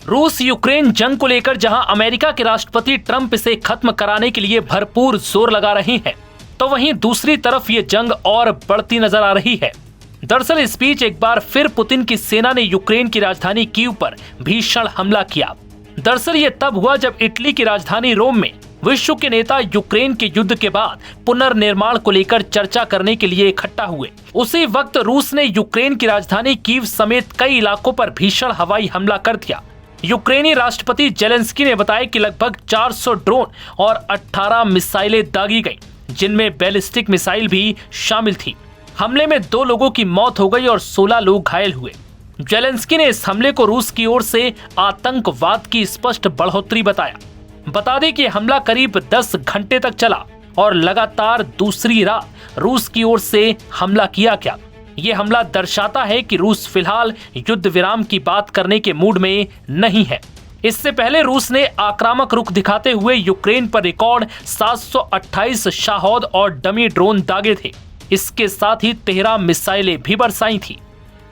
रूस यूक्रेन जंग को लेकर जहां अमेरिका के राष्ट्रपति ट्रंप इसे खत्म कराने के लिए भरपूर जोर लगा रहे हैं, तो वहीं दूसरी तरफ ये जंग और बढ़ती नजर आ रही है। दरअसल इस बीच एक बार फिर पुतिन की सेना ने यूक्रेन की राजधानी कीव पर भीषण हमला किया। दरअसल ये तब हुआ जब इटली की राजधानी रोम में विश्व के नेता यूक्रेन के युद्ध के बाद पुनर्निर्माण को लेकर चर्चा करने के लिए इकट्ठा हुए। उसी वक्त रूस ने यूक्रेन की राजधानी कीव समेत कई इलाकों पर भीषण हवाई हमला कर दिया। यूक्रेनी राष्ट्रपति जेलेंस्की ने बताया कि लगभग 400 ड्रोन और 18 मिसाइलें दागी गईं, जिनमें बैलिस्टिक मिसाइल भी शामिल थी। हमले में 2 लोगों की मौत हो गई और 16 लोग घायल हुए। जेलेंस्की ने इस हमले को रूस की ओर से आतंकवाद की स्पष्ट बढ़ोतरी बताया। बता दें कि हमला करीब 10 घंटे तक चला और लगातार दूसरी रात रूस की ओर से हमला किया गया। ये हमला दर्शाता है कि रूस फिलहाल युद्ध विराम की बात करने के मूड में नहीं है। इससे पहले रूस ने आक्रामक रुख दिखाते हुए यूक्रेन पर रिकॉर्ड 728 शाहौद और डमी ड्रोन दागे थे। इसके साथ ही 13 मिसाइलें भी बरसाई थी।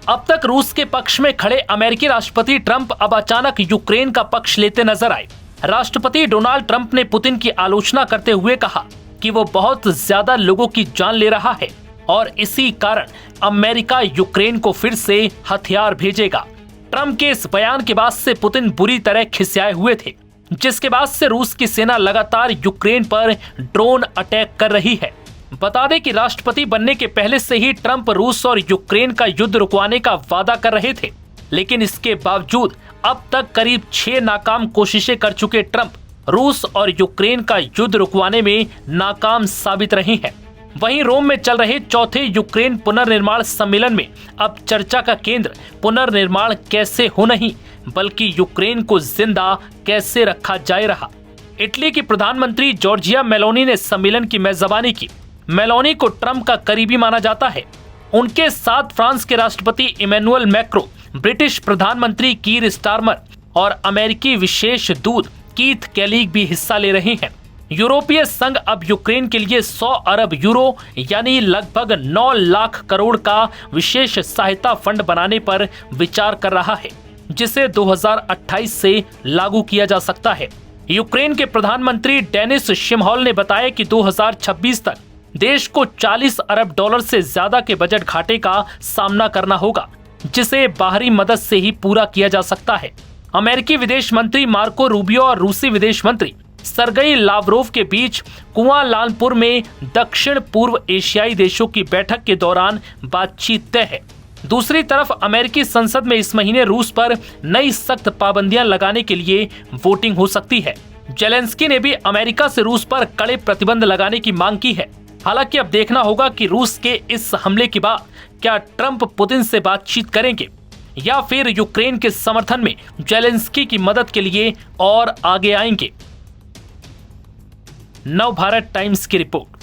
अब तक रूस के पक्ष में खड़े अमेरिकी राष्ट्रपति ट्रंप अब अचानक यूक्रेन का पक्ष लेते नजर आए। राष्ट्रपति डोनाल्ड ट्रंप ने पुतिन की आलोचना करते हुए कहा कि वो बहुत ज्यादा लोगों की जान ले रहा है और इसी कारण अमेरिका यूक्रेन को फिर से हथियार भेजेगा। ट्रंप के इस बयान के बाद से पुतिन बुरी तरह खिसियाए हुए थे, जिसके बाद से रूस की सेना लगातार यूक्रेन पर ड्रोन अटैक कर रही है। बता दें कि राष्ट्रपति बनने के पहले से ही ट्रंप रूस और यूक्रेन का युद्ध रुकवाने का वादा कर रहे थे, लेकिन इसके बावजूद अब तक करीब 6 नाकाम कोशिशें कर चुके ट्रंप रूस और यूक्रेन का युद्ध रुकवाने में नाकाम साबित रहे हैं। वहीं रोम में चल रहे चौथे यूक्रेन पुनर्निर्माण सम्मेलन में अब चर्चा का केंद्र पुनर्निर्माण कैसे हो नहीं, बल्कि यूक्रेन को जिंदा कैसे रखा जाए रहा। इटली की प्रधानमंत्री जॉर्जिया मेलोनी ने सम्मेलन की मेजबानी की। मेलोनी को ट्रंप का करीबी माना जाता है। उनके साथ फ्रांस के राष्ट्रपति इमैनुअल मैक्रो, ब्रिटिश प्रधानमंत्री कीर स्टारमर और अमेरिकी विशेष दूत कीथ कैलीग भी हिस्सा ले रहे हैं। यूरोपीय संघ अब यूक्रेन के लिए 100 अरब यूरो यानी लगभग 9 लाख करोड़ का विशेष सहायता फंड बनाने पर विचार कर रहा है, जिसे 2028 से लागू किया जा सकता है। यूक्रेन के प्रधानमंत्री डेनिस शिमहॉल ने बताया कि 2026 तक देश को 40 अरब डॉलर से ज्यादा के बजट घाटे का सामना करना होगा, जिसे बाहरी मदद से ही पूरा किया जा सकता है। अमेरिकी विदेश मंत्री मार्को रूबियो और रूसी विदेश मंत्री सरगई लावरोव के बीच कुआलालंपुर में दक्षिण पूर्व एशियाई देशों की बैठक के दौरान बातचीत तय है। दूसरी तरफ अमेरिकी संसद में इस महीने रूस पर नई सख्त पाबंदियां लगाने के लिए वोटिंग हो सकती है। जेलेंस्की ने भी अमेरिका से रूस पर कड़े प्रतिबंध लगाने की मांग की है। हालांकि अब देखना होगा कि रूस के इस हमले के बाद क्या ट्रंप पुतिन से बातचीत करेंगे या फिर यूक्रेन के समर्थन में जेलेंस्की की मदद के लिए और आगे आएंगे। नव भारत टाइम्स की रिपोर्ट।